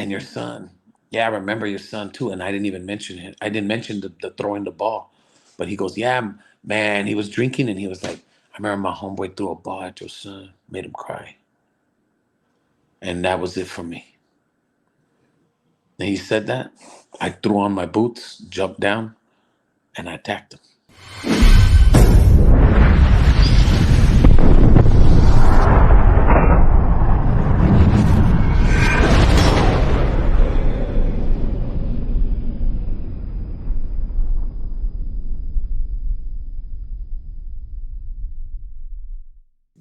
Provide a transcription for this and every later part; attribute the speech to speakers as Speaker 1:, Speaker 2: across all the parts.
Speaker 1: And your son, yeah, I remember your son too. And I didn't even mention him. I didn't mention the throwing the ball, but he goes, yeah, man, he was drinking and he was like, I remember my homeboy threw a ball at your son, made him cry. And that was it for me. And he said that. I threw on my boots, jumped down, and I attacked him.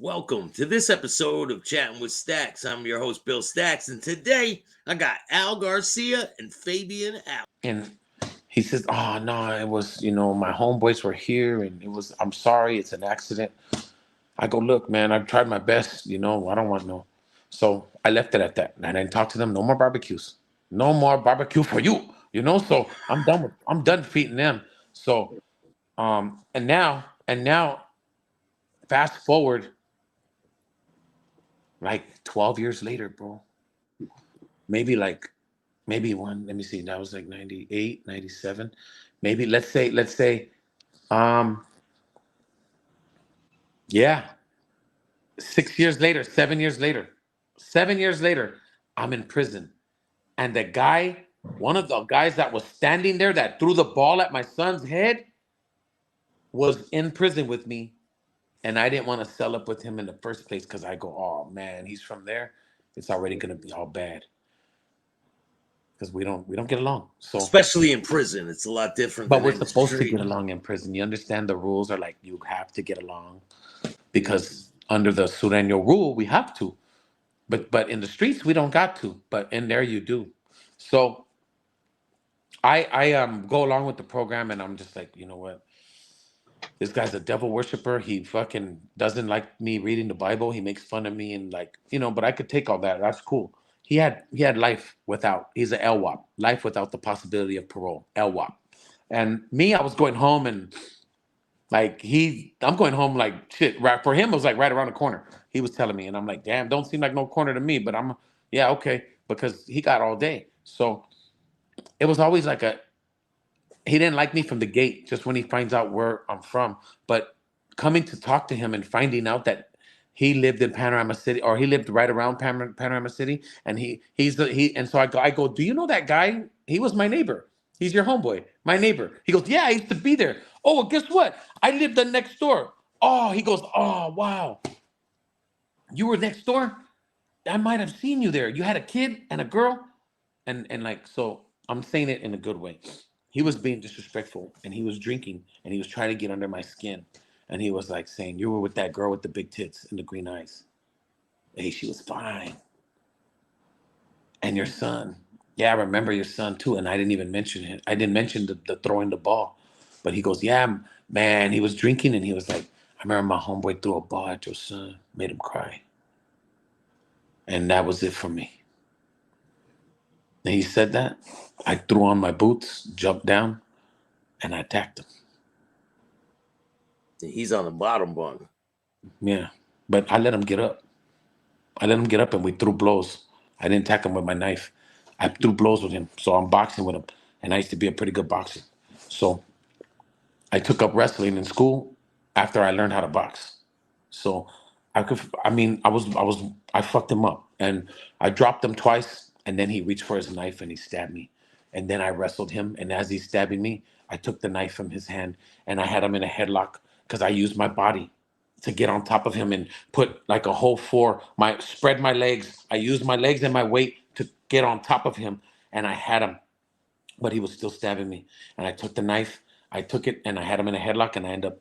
Speaker 2: Welcome to this episode of Chatting with Staxx. I'm your host, Bill Staxx, and today I got Al Garcia and Fabian Al.
Speaker 1: And he says, oh, no, it was, my homeboys were here and I'm sorry, it's an accident. I go, look, man, I've tried my best, I don't want no. So I left it at that. And I didn't talk to them. No more barbecues. No more barbecue for you, So I'm done feeding them. So, and now, fast forward, like 12 years later, bro. Maybe let me see, that was like 98, 97. Maybe let's say, um, yeah, 6 years later, 7 years later, 7 years later, I'm in prison. And the guy, one of the guys that was standing there that threw the ball at my son's head was in prison with me. And I didn't want to sell up with him in the first place because I go, oh man, he's from there. It's already gonna be all bad. Because we don't get along. So
Speaker 2: Especially in prison, it's a lot different
Speaker 1: but
Speaker 2: than
Speaker 1: we're
Speaker 2: in the
Speaker 1: supposed to
Speaker 2: street.
Speaker 1: get along in prison. You understand the rules are like you have to get along because under the Sureño rule, we have to. But in the streets we don't got to. But in there you do. So I go along with the program and I'm just like, you know what? This guy's a devil worshiper. He fucking doesn't like me reading the Bible. He makes fun of me and like, but I could take all that. That's cool. He had life without. He's a LWAP, life without the possibility of parole. LWAP. And me, I was going home and like I'm going home like shit. Right for him, it was like right around the corner. He was telling me, and I'm like, damn, don't seem like no corner to me. But yeah, okay, because he got all day. So it was always like he didn't like me from the gate, just when he finds out where I'm from. But coming to talk to him and finding out that he lived in Panorama City, or he lived right around Panorama City, and and so I go, do you know that guy? He was my neighbor. He's your homeboy, my neighbor. He goes, yeah, I used to be there. Oh, well, guess what? I lived the next door. Oh, he goes, oh, wow. You were next door? I might have seen you there. You had a kid and a girl? And like, so I'm saying it in a good way. He was being disrespectful and he was drinking and he was trying to get under my skin. And he was like saying, you were with that girl with the big tits and the green eyes. Hey, she was fine. And your son, yeah, I remember your son too. And I didn't even mention him. I didn't mention the throwing the ball. But he goes, yeah, man, he was drinking and he was like, I remember my homeboy threw a ball at your son, made him cry. And that was it for me. And he said that. I threw on my boots, jumped down, and I attacked him.
Speaker 2: He's on the bottom bunk.
Speaker 1: Yeah. But I let him get up. I let him get up and we threw blows. I didn't attack him with my knife. I threw blows with him. So I'm boxing with him. And I used to be a pretty good boxer. So I took up wrestling in school after I learned how to box. So I fucked him up. And I dropped him twice. And then he reached for his knife and he stabbed me. And then I wrestled him. And as he's stabbing me, I took the knife from his hand and I had him in a headlock because I used my body to get on top of him and put like a whole spread my legs. I used my legs and my weight to get on top of him and I had him, but he was still stabbing me. And I took the knife, I took it and I had him in a headlock and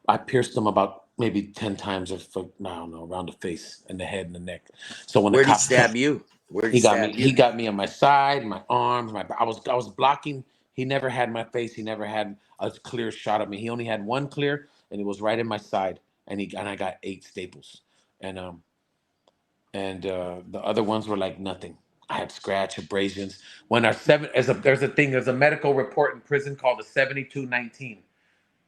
Speaker 1: I pierced him about maybe 10 times I don't know, around the face and the head and the neck. So when
Speaker 2: Where'd
Speaker 1: the
Speaker 2: he
Speaker 1: cop
Speaker 2: stab you? Where'd
Speaker 1: he
Speaker 2: he
Speaker 1: got me.
Speaker 2: stab
Speaker 1: He
Speaker 2: you?
Speaker 1: got me on my side, my arms, I was blocking. He never had my face. He never had a clear shot of me. He only had one clear, and it was right in my side. And I got 8 staples, and the other ones were like nothing. I had scratch abrasions. When our seven, there's a medical report in prison called the 7219.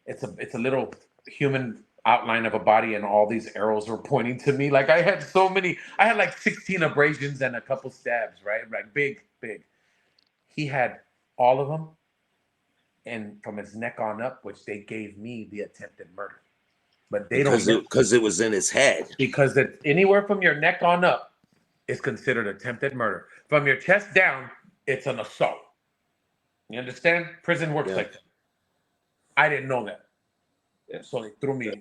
Speaker 1: It's a little human outline of a body, and all these arrows were pointing to me. Like I had so many. I had like 16 abrasions and a couple stabs, right? Like big, big. He had all of them, and from his neck on up, which they gave me the attempted murder. But they don't
Speaker 2: because it was in his head.
Speaker 1: because it's anywhere from your neck on up is considered attempted murder. From your chest down, it's an assault. You understand? Prison works like that. I didn't know that. Yeah. So they threw me.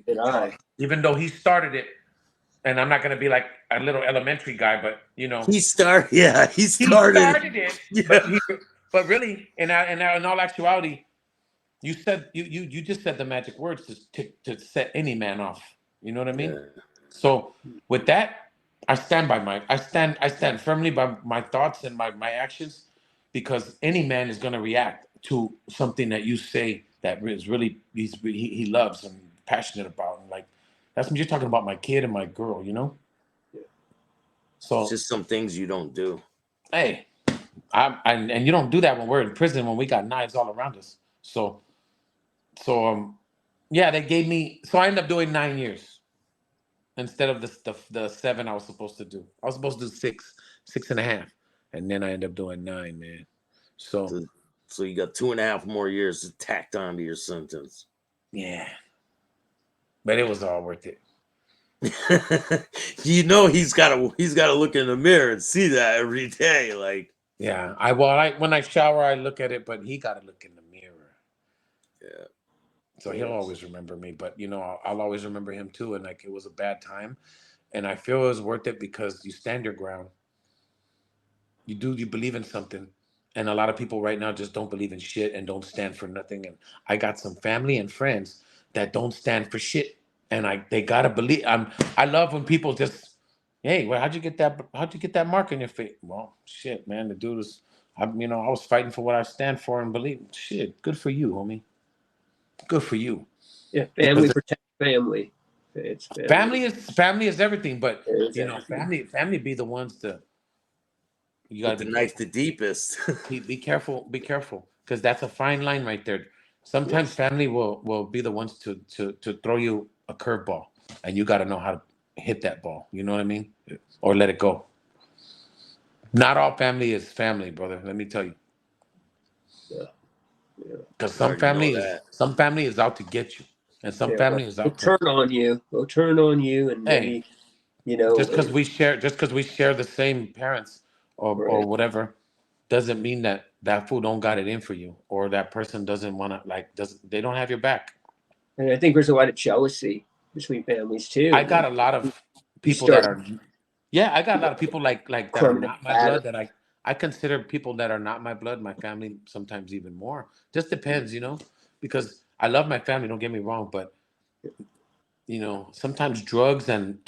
Speaker 1: Even though he started it, and I'm not going to be like a little elementary guy, but you know,
Speaker 2: he started it.
Speaker 1: Yeah. But really, in all actuality, you just said the magic words to set any man off. You know what I mean? Yeah. So with that, I stand firmly by my thoughts and my actions, because any man is going to react to something that you say that is really he loves and passionate about, and like that's me just talking about my kid and my girl, you know.
Speaker 2: Yeah. So it's just some things you don't do.
Speaker 1: Hey, and you don't do that when we're in prison, when we got knives all around us. So yeah, they gave me. So I ended up doing 9 years instead of the 7 I was supposed to do. I was supposed to do 6.5, and then I ended up doing 9, man. So
Speaker 2: you got 2.5 more years tacked onto your sentence.
Speaker 1: Yeah, but it was all worth it.
Speaker 2: You know, he's got to look in the mirror and see that every day. Like,
Speaker 1: yeah, when I shower, I look at it, but he got to look in the mirror.
Speaker 2: Yeah.
Speaker 1: So he'll always remember me, but you know, I'll always remember him too. And like, it was a bad time, and I feel it was worth it because you stand your ground. You believe in something, and a lot of people right now just don't believe in shit and don't stand for nothing. And I got some family and friends that don't stand for shit, and they gotta believe. I love when people just, hey, well, how'd you get that mark in your face? Well, shit, man, the dude was, I was fighting for what I stand for and believe. Shit, good for you, homie. Good for you.
Speaker 3: Yeah, family protect family. It's
Speaker 1: family is everything, but you know, family be the ones to.
Speaker 2: You got to be knife the deepest.
Speaker 1: Be careful, because that's a fine line right there. Sometimes family will be the ones to throw you a curveball, and you got to know how to hit that ball. You know what I mean? Or let it go. Not all family is family, brother. Let me tell you.
Speaker 3: Yeah.
Speaker 1: Because some family is out to get you, and some family is out
Speaker 3: to turn on you. They'll turn on you, and maybe
Speaker 1: just because we share the same parents or whatever, doesn't mean that fool don't got it in for you, or that person doesn't want to they don't have your back.
Speaker 3: And I think there's a lot of jealousy between families too.
Speaker 1: I got a lot of people that are, I got a lot of people like that are not my blood, that I consider people that are not my blood, my family, sometimes even more. Just depends, you know, because I love my family, don't get me wrong, but you know, sometimes drugs and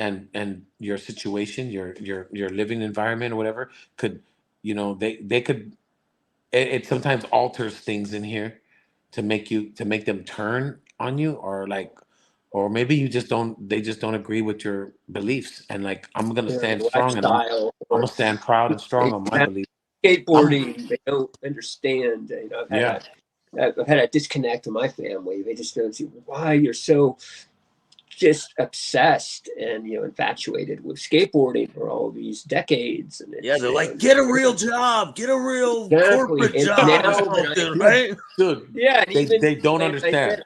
Speaker 1: your situation, your living environment or whatever could, you know, they could, it sometimes alters things in here to make them turn on you, or maybe they just don't agree with your beliefs, and like, I'm gonna stand strong, and I'm gonna stand proud and strong on my beliefs.
Speaker 3: Skateboarding, they don't understand. You know, I've had a disconnect in my family. They just don't see why you're so just obsessed and infatuated with skateboarding for all these decades. And
Speaker 2: they're like, get a real job, get a real corporate job, right?
Speaker 1: Dude,
Speaker 3: yeah,
Speaker 1: they don't understand.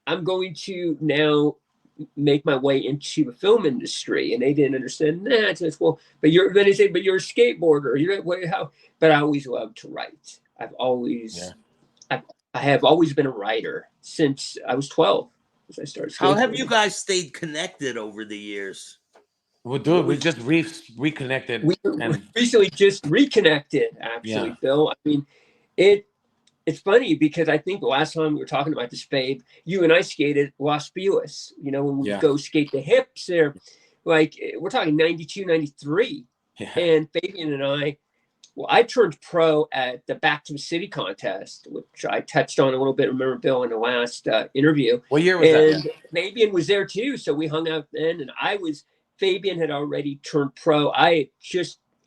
Speaker 3: I'm going to now make my way into the film industry, and they didn't understand that. So it's, well, but you're a skateboarder. But I always loved to write. I have always been a writer since I was 12. As I started skateboarding.
Speaker 2: How have you guys stayed connected over the years?
Speaker 1: Well, dude, we just reconnected.
Speaker 3: We recently just reconnected, actually, Bill. I mean, it's funny because I think the last time we were talking about this, Fabe, you and I skated Los Feliz. You know, when we go skate the hips there, like we're talking 92, 93. Yeah. And Fabian and I turned pro at the Back to the City contest, which I touched on a little bit. Remember, Bill, in the last interview.
Speaker 1: What year was that?
Speaker 3: And Fabian was there too, so we hung out then. And Fabian had already turned pro. I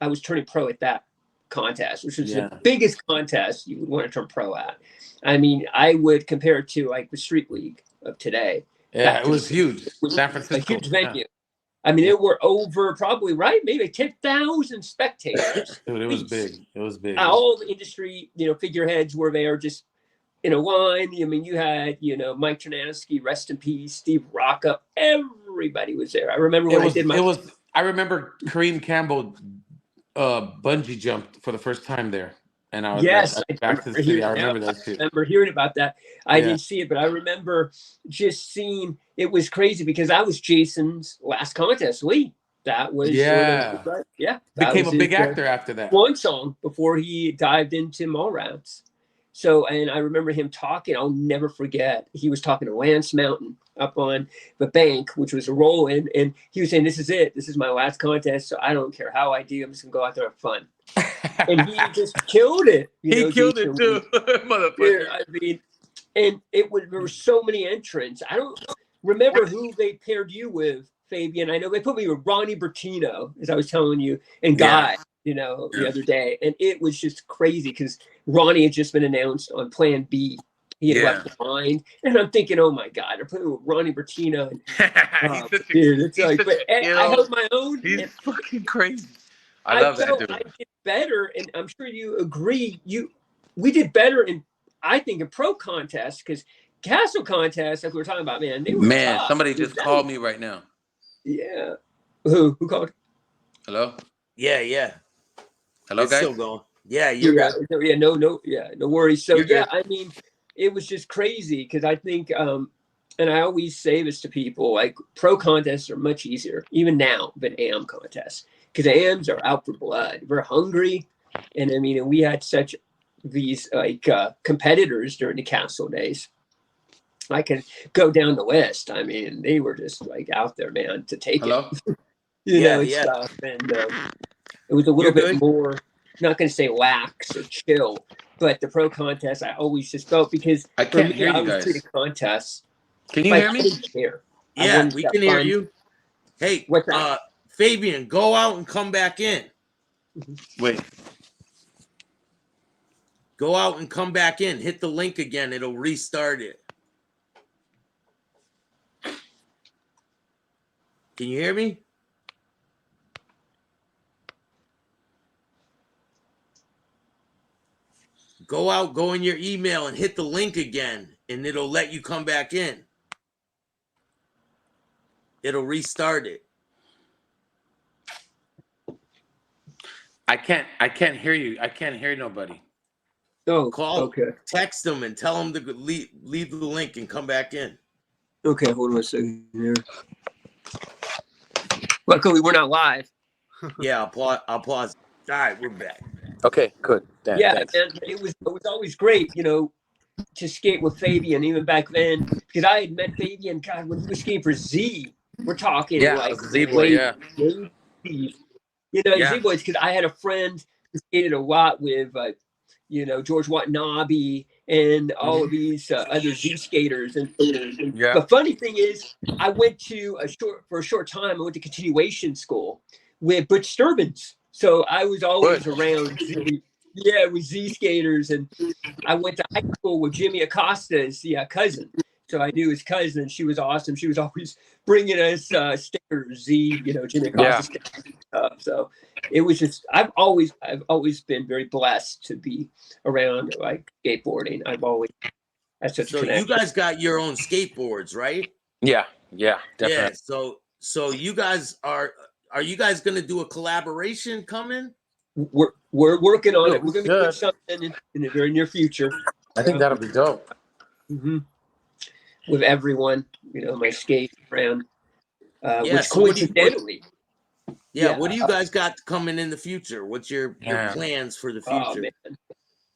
Speaker 3: was turning pro at that contest, which was the biggest contest you would want to turn pro at. I mean, I would compare it to like the Street League of today.
Speaker 1: Yeah, it was huge.
Speaker 3: It was
Speaker 1: San
Speaker 3: a
Speaker 1: Francisco.
Speaker 3: huge venue. I mean, there were over probably maybe 10,000 spectators.
Speaker 1: Dude, it was big. It was big.
Speaker 3: All the industry, figureheads were there, just in a line. I mean, you had, Mike Ternansky, rest in peace, Steve Rocca. Everybody was there. I remember when I did my.
Speaker 1: I remember Kareem Campbell bungee jumped for the first time there. And I was back to the city. I remember that shit.
Speaker 3: I remember hearing about that. I didn't see it, but I remember just seeing it was crazy because that was Jason's last contest. That was
Speaker 1: became a big actor after that.
Speaker 3: One song before he dived into Mallrats. So, and I remember him talking. I'll never forget. He was talking to Lance Mountain up on the bank, which was a roll-in, and he was saying, "This is it. This is my last contest. So I don't care how I do. I'm just gonna go out there and have fun." And he just killed it.
Speaker 2: He killed it too, motherfucker.
Speaker 3: I mean, and there were so many entrants. I don't remember who they paired you with, Fabian. I know they put me with Ronnie Bertino, as I was telling you, and Guy. The other day, and it was just crazy because Ronnie had just been announced on Plan B. He had left behind, and I'm thinking, oh my God, they're putting with Ronnie Bertino. Dude, it's like, but I held my own.
Speaker 2: He's fucking crazy. I love that dude.
Speaker 3: I did better, and I'm sure you agree. We did better I think in pro contests because castle contests, like we were talking about, man. They were tough.
Speaker 2: Somebody just called me right now.
Speaker 3: Yeah. Who called?
Speaker 2: Hello. Yeah. Hello,
Speaker 3: it's
Speaker 2: guys.
Speaker 3: Still going. Yeah, no worries. So I mean, it was just crazy because I think, and I always say this to people, like pro contests are much easier even now than AM contests because AMs are out for blood. We're hungry, and I mean, and we had such these competitors during the castle days. I can go down the list. I mean, they were just like out there, man, to take it. Stuff, and it was a little bit more, not going to say lax or chill, but the pro contest I always just felt because
Speaker 2: I can't hear you guys.
Speaker 3: Contests.
Speaker 2: Can you hear me?
Speaker 3: Yeah,
Speaker 2: we can hear you. Hey, Fabian, go out and come back in.
Speaker 1: Wait.
Speaker 2: Go out and come back in. Hit the link again. It'll restart it. Can you hear me? Go out, go in your email and hit the link again, and it'll let you come back in. It'll restart it.
Speaker 1: I can't hear you. I can't hear nobody.
Speaker 3: Oh,
Speaker 2: Text them and tell them to leave the link and come back in.
Speaker 3: Okay, hold on a second here. Luckily, we're not live.
Speaker 2: Yeah, I'll pause. All right, we're back.
Speaker 1: Okay, good.
Speaker 3: Thanks. And it was always great, to skate with Fabian, even back then, because I had met Fabian, God, when he was skating for Z. We're talking like
Speaker 1: Z-Boy,
Speaker 3: Z-Boys, because I had a friend who skated a lot with, George Watanabe and all of these other Z skaters. And the funny thing is, I went to for a short time, I went to continuation school with Butch Sturbins. So I was always around with Z skaters, and I went to high school with Jimmy Acosta's cousin. So I knew his cousin. She was awesome. She was always bringing us stickers, Jimmy Acosta stickers and stuff. So it was just I've always been very blessed to be around like skateboarding. That's such a connection.
Speaker 2: You guys got your own skateboards, right?
Speaker 1: Yeah, definitely.
Speaker 2: Yeah. So you guys are you guys going to do a collaboration coming?
Speaker 3: We're working on it. We're going to be doing something in the very near future.
Speaker 1: I think that'll be dope.
Speaker 3: Mm-hmm. With everyone, my skate friend. Which
Speaker 2: so
Speaker 3: coincidentally.
Speaker 2: What do you guys got coming in the future? What's your plans for the future?
Speaker 3: Oh, man.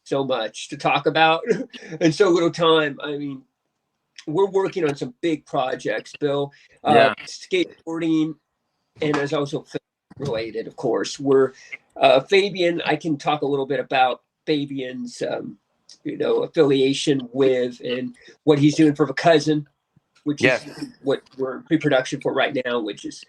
Speaker 3: So much to talk about and so little time. I mean, we're working on some big projects, Bill. Skateboarding, and there's also related, of course. We're Fabian. I can talk a little bit about Fabian's affiliation with and what he's doing for a cousin, which is what we're in pre-production for right now, which is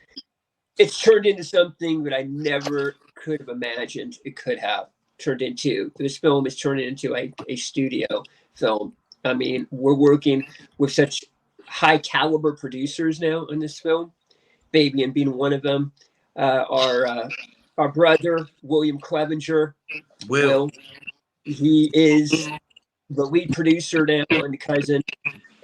Speaker 3: it's turned into something that I never could have imagined it could have turned into. This film is turning into a studio film. I mean, we're working with such high caliber producers now in this film, Fabian being one of them. Our brother, William Clevenger, Will, he is the lead producer now on The Cousin.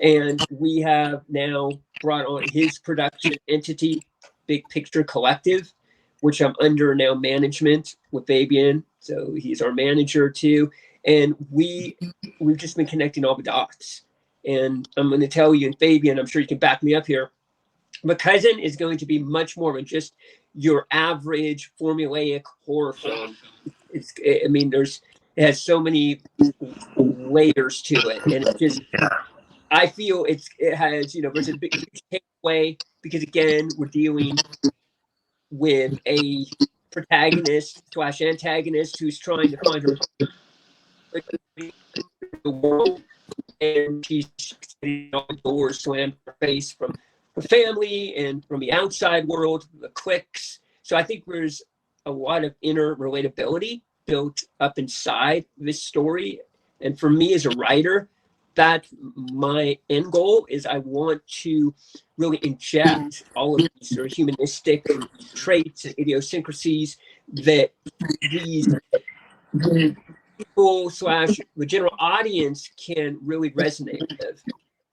Speaker 3: And we have now brought on his production entity, Big Picture Collective, which I'm under now management with Fabian. So he's our manager too. And we've just been connecting all the dots. And I'm going to tell you, and Fabian, I'm sure you can back me up here, My Cousin is going to be much more than just your average formulaic horror film. It has so many layers to it, and it just, I feel it has, there's a big takeaway because again, we're dealing with a protagonist / antagonist who's trying to find her the world, and she's getting all the doors slammed in her face from her family and from the outside world, the cliques. So I think there's a lot of inner relatability built up inside this story. And for me as a writer, that's my end goal. Is I want to really inject all of these sort of humanistic traits and idiosyncrasies that these people / the general audience can really resonate with.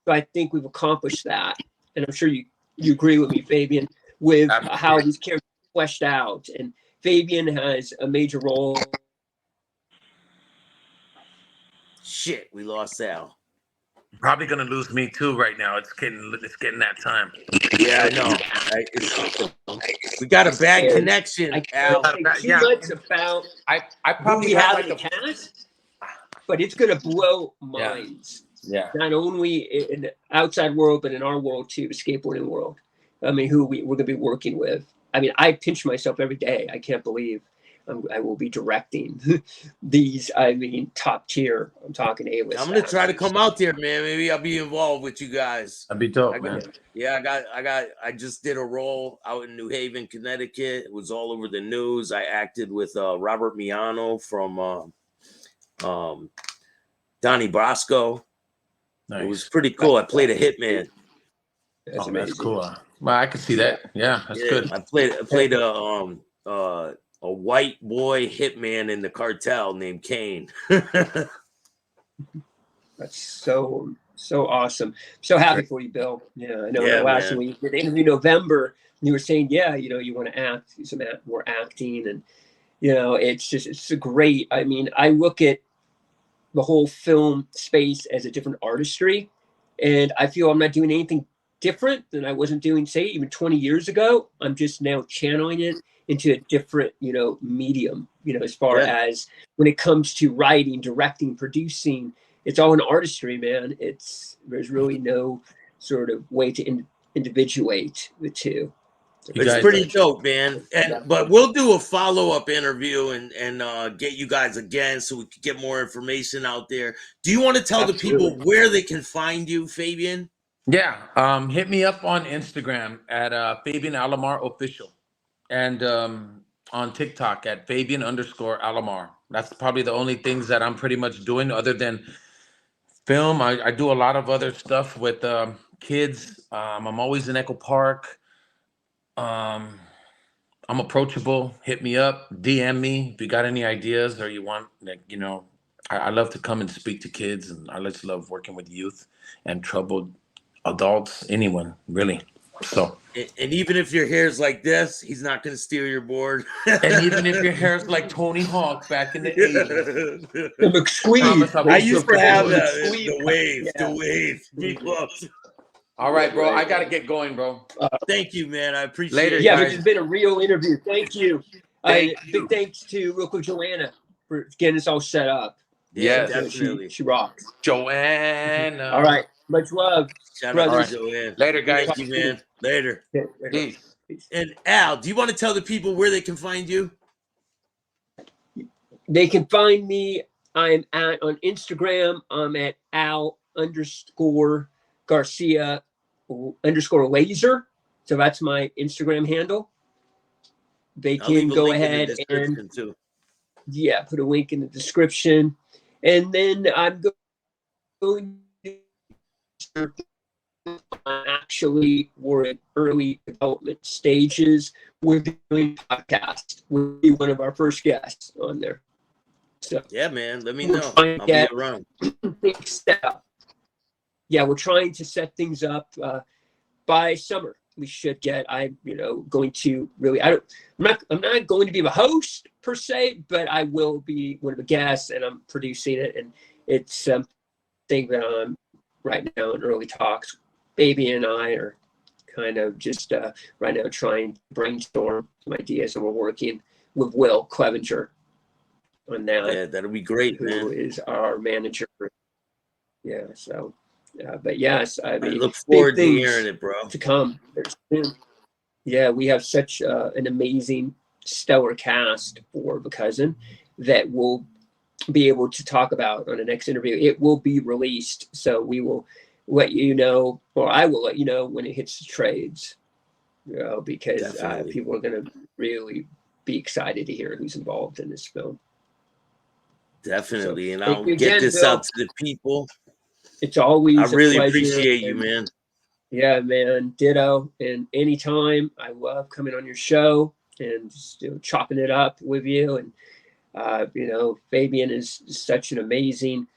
Speaker 3: So I think we've accomplished that. And I'm sure you agree with me, Fabian, with how these characters are fleshed out. And Fabian has a major role.
Speaker 2: Shit, we lost Al.
Speaker 1: Probably gonna lose me too right now. It's getting that time.
Speaker 2: Yeah, I know. We got a bad connection, Al.
Speaker 3: Too much about
Speaker 1: I probably
Speaker 3: have
Speaker 1: like
Speaker 3: a cast, but it's gonna blow minds.
Speaker 1: Yeah.
Speaker 3: Not only in the outside world, but in our world too, the skateboarding world. I mean, who we're gonna be working with. I mean, I pinch myself every day. I can't believe I will be directing these. I mean, top tier. I'm talking A-list.
Speaker 2: I'm gonna try to come out there, man. Maybe I'll be involved with you guys.
Speaker 1: That'd be dope, man.
Speaker 2: Yeah, I just did a role out in New Haven, Connecticut. It was all over the news. I acted with Robert Miano from Donnie Brasco. Nice. It was pretty cool. I played a hitman.
Speaker 1: That's cool. Well, I can see that. Yeah, that's good.
Speaker 2: I played a white boy hitman in the cartel named Kane.
Speaker 3: That's so awesome. So happy for you, Bill. Yeah, I know. Last week, the interview November, you were saying, you want to act, do some more acting, and it's a great. I mean, I look at the whole film space as a different artistry, and I feel I'm not doing anything different than I wasn't doing, say, even 20 years ago. I'm just now channeling it into a different, medium, as far as when it comes to writing, directing, producing. It's all an artistry, man. There's really no sort of way to individuate the two.
Speaker 2: It's pretty dope, man. But we'll do a follow-up interview and get you guys again so we can get more information out there. Do you want to tell the people where they can find you, Fabian?
Speaker 1: Yeah. Hit me up on Instagram at Fabian Alomar Official. And on TikTok at Fabian_Alomar. That's probably the only things that I'm pretty much doing other than film. I do a lot of other stuff with kids. I'm always in Echo Park. I'm approachable. Hit me up, DM me if you got any ideas or you want, I love to come and speak to kids, and I just love working with youth and troubled adults, anyone really. So,
Speaker 2: and even if your hair's like this, he's not going to steal your board.
Speaker 1: And even if your hair's like Tony Hawk back in the 80s.
Speaker 3: The McSqueeze.
Speaker 2: I used to have the wave. The wave.
Speaker 1: All right, bro. I got to get going, bro.
Speaker 2: Thank you, man. I appreciate it.
Speaker 3: Yeah, this has been a real interview. Thank you. Big thanks to real quick Joanna for getting us all set up.
Speaker 2: Yeah, definitely.
Speaker 3: She rocks.
Speaker 1: Joanna.
Speaker 3: All right. Much love.
Speaker 2: Shout out to Joanna.
Speaker 1: Later, guys.
Speaker 2: Thank you, man. Later.
Speaker 1: Peace.
Speaker 2: And Al, do you want to tell the people where they can find you?
Speaker 3: They can find me. I'm on Instagram. I'm at Al_Garcia_laser. So that's my Instagram handle. They can go ahead and
Speaker 2: too.
Speaker 3: Yeah, put a link in the description. And then I'm going to actually we're in early development stages. We're doing a podcast. We'll be one of our first guests on there. So
Speaker 2: yeah, man, let me
Speaker 3: we're
Speaker 2: know.
Speaker 3: trying to
Speaker 2: I'll
Speaker 3: get
Speaker 2: be around.
Speaker 3: things set up. Yeah, we're trying to set things up by summer. We should get. Going to really. I'm not going to be the host per se, but I will be one of the guests, and I'm producing it, and it's something that I'm right now in early talks. Baby and I are kind of just right now trying to brainstorm some ideas, and we're working with Will Clevenger on that.
Speaker 2: Yeah, that'll be great, man.
Speaker 3: Who is our manager? Yeah. So, but yes, I mean,
Speaker 2: I look forward to
Speaker 3: things
Speaker 2: hearing it, bro.
Speaker 3: to come. Yeah, we have such an amazing, stellar cast for The Cousin that we'll be able to talk about on the next interview. It will be released, so we will let you know, or I will let you know when it hits the trades. Because people are going to really be excited to hear who's involved in this film.
Speaker 2: Definitely,
Speaker 3: So,
Speaker 2: and I'll get
Speaker 3: again,
Speaker 2: this
Speaker 3: Bill,
Speaker 2: out to the people.
Speaker 3: It's always
Speaker 2: I really
Speaker 3: a pleasure.
Speaker 2: appreciate you, man.
Speaker 3: Yeah, man, ditto. And anytime, I love coming on your show and just chopping it up with you. And Fabian is such an amazing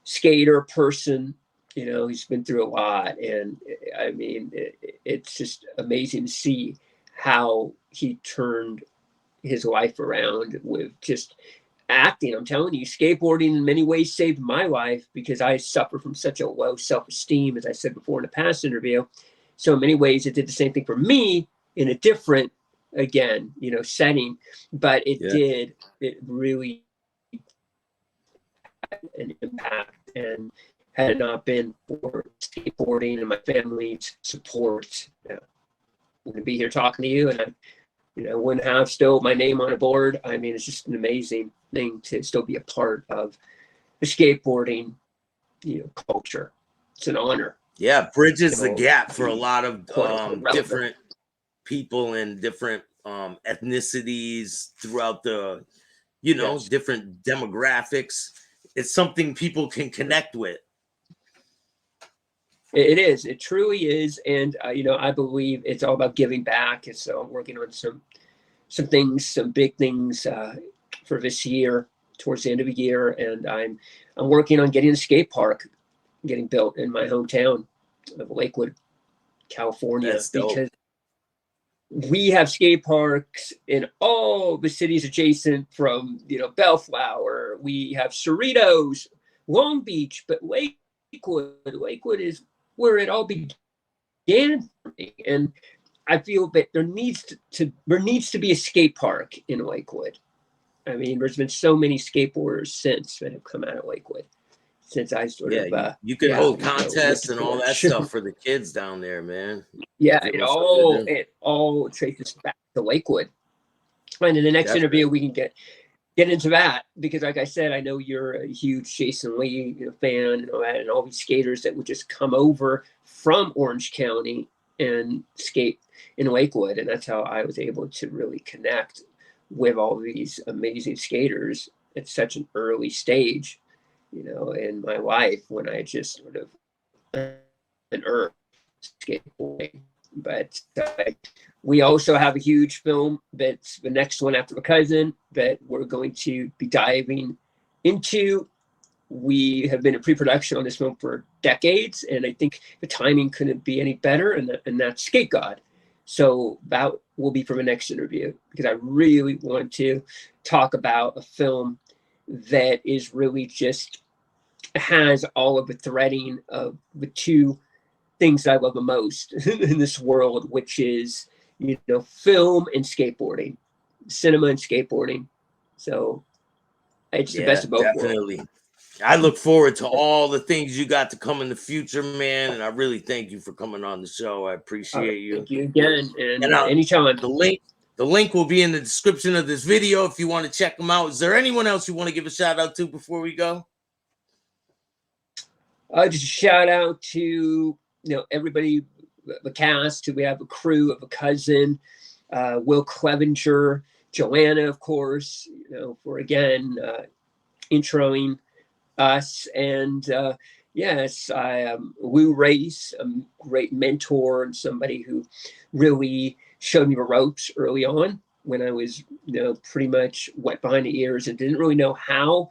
Speaker 3: skater person. He's been through a lot, and I mean, it's just amazing to see how he turned his life around with just acting. I'm telling you, skateboarding in many ways saved my life because I suffer from such a low self-esteem, as I said before in a past interview. So in many ways, it did the same thing for me in a different, again, setting, but it really had an impact. And had it not been for skateboarding and my family's support, I wouldn't be here talking to you, and I wouldn't have still my name on a board. I mean, it's just an amazing thing to still be a part of the skateboarding, culture. It's an honor.
Speaker 2: Yeah, bridges the gap for a lot of different people and different ethnicities throughout the, different demographics. It's something people can connect with.
Speaker 3: It is. It truly is. And, I believe it's all about giving back. And so I'm working on some things, some big things for this year, towards the end of the year. And I'm working on getting a skate park getting built in my hometown of Lakewood, California.
Speaker 2: That's dope.
Speaker 3: Because we have skate parks in all the cities adjacent from, Bellflower. We have Cerritos, Long Beach, but Lakewood is where it all began for me. And I feel that there needs to be a skate park in Lakewood. I mean, there's been so many skateboarders since that have come out of Lakewood. Since I
Speaker 2: you can hold contests and all that stuff for the kids down there, man.
Speaker 3: Yeah, it all traces back to Lakewood. And in the next interview, we can get into that because, like I said, I know you're a huge Jason Lee fan and all that, and all these skaters that would just come over from Orange County and skate in Lakewood, and that's how I was able to really connect with all these amazing skaters at such an early stage, in my life when I just sort of unearthed skateboarding. But we also have a huge film that's the next one after The Cousin that we're going to be diving into. We have been in pre-production on this film for decades, and I think the timing couldn't be any better, and that's Skate God. So that will be for the next interview because I really want to talk about a film that is really just has all of the threading of the two things that I love the most in this world, which is, film and skateboarding, cinema and skateboarding. So it's the best of both
Speaker 2: definitely.
Speaker 3: worlds.
Speaker 2: I look forward to all the things you got to come in the future, man. And I really thank you for coming on the show. I appreciate you.
Speaker 3: Thank you again. And anytime.
Speaker 2: The link will be in the description of this video if you want to check them out. Is there anyone else you want to give a shout out to before we go?
Speaker 3: Just a shout out to everybody, the cast. We have a crew of A Cousin, Will Clevenger, Joanna, of course, for again introing us, and Yes, Lou Race, a great mentor and somebody who really showed me the ropes early on when I was, pretty much wet behind the ears and didn't really know how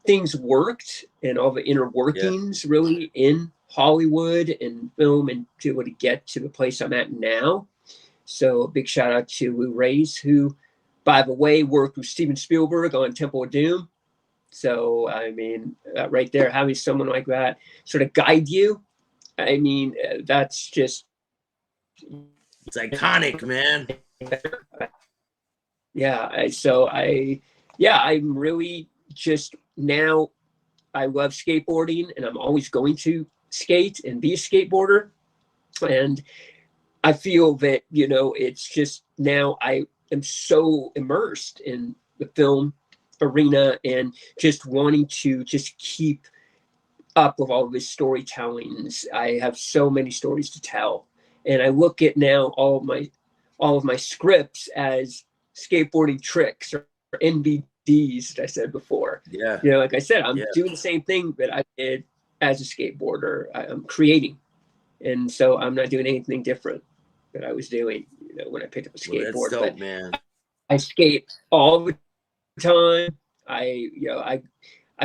Speaker 3: things worked and all the inner workings really in Hollywood and film and to be able to get to the place I'm at now. So a big shout out to Lou Race, who, by the way, worked with Steven Spielberg on Temple of Doom. So, I mean, right there, having someone like that sort of guide you, I mean, that's just.
Speaker 2: It's iconic, man.
Speaker 3: Yeah. I'm really just now, I love skateboarding and I'm always going to skate and be a skateboarder. And I feel that, it's just now I am so immersed in the film arena and just wanting to just keep up with all of his storytellings. I have so many stories to tell, and I look at now all of my scripts as skateboarding tricks or NBDs that I said before.
Speaker 2: Yeah,
Speaker 3: like I said, I'm doing the same thing that I did as a skateboarder. I'm creating, and so I'm not doing anything different that I was doing. When I picked up a skateboard,
Speaker 2: that's dope, man.
Speaker 3: I skate all the time. I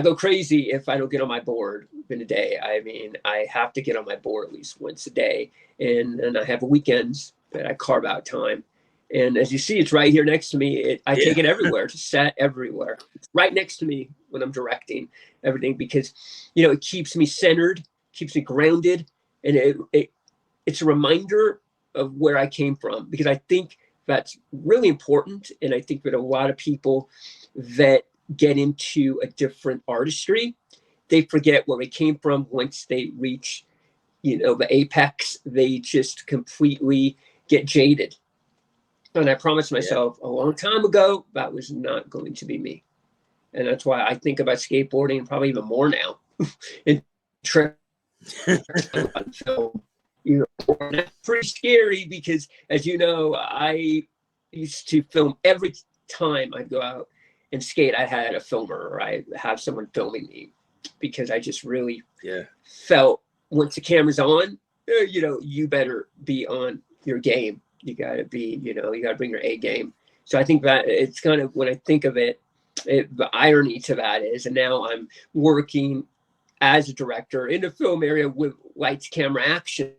Speaker 3: go crazy if I don't get on my board in a day. I mean, I have to get on my board at least once a day, and I have weekends that I carve out time. And as you see, it's right here next to me. I take it everywhere, to set everywhere. It's right next to me when I'm directing everything because, it keeps me centered, keeps me grounded, and it's a reminder of where I came from, because I think that's really important. And I think that a lot of people that get into a different artistry, they forget where they came from. Once they reach, the apex, they just completely get jaded. And I promised myself a long time ago that was not going to be me. And that's why I think about skateboarding probably even more now. and so, that's pretty scary because, as you know, I used to film every time I'd go out and skate. I had a filmer or I have someone filming me because I just really felt once the camera's on, you better be on your game. You got to be, you got to bring your A game. So I think that it's kind of, when I think of it, the irony to that is, and now I'm working as a director in the film area with lights, camera, action.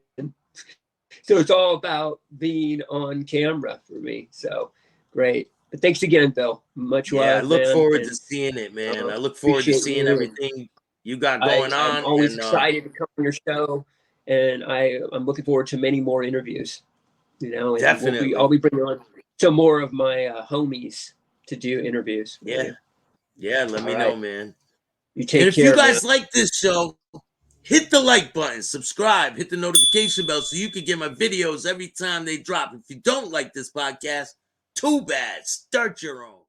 Speaker 3: So it's all about being on camera for me. So great. But thanks again, Bill. Much love.
Speaker 2: I look forward
Speaker 3: to
Speaker 2: seeing it, man. I look forward to seeing everything you got going on.
Speaker 3: I'm always excited to come on your show, and I'm looking forward to many more interviews. And
Speaker 2: definitely,
Speaker 3: I'll be bringing on some more of my homies to do interviews.
Speaker 2: Let me know, man.
Speaker 3: You take
Speaker 2: care. If you guys like this show, hit the like button, subscribe, hit the notification bell so you can get my videos every time they drop. If you don't like this podcast, too bad. Start your own.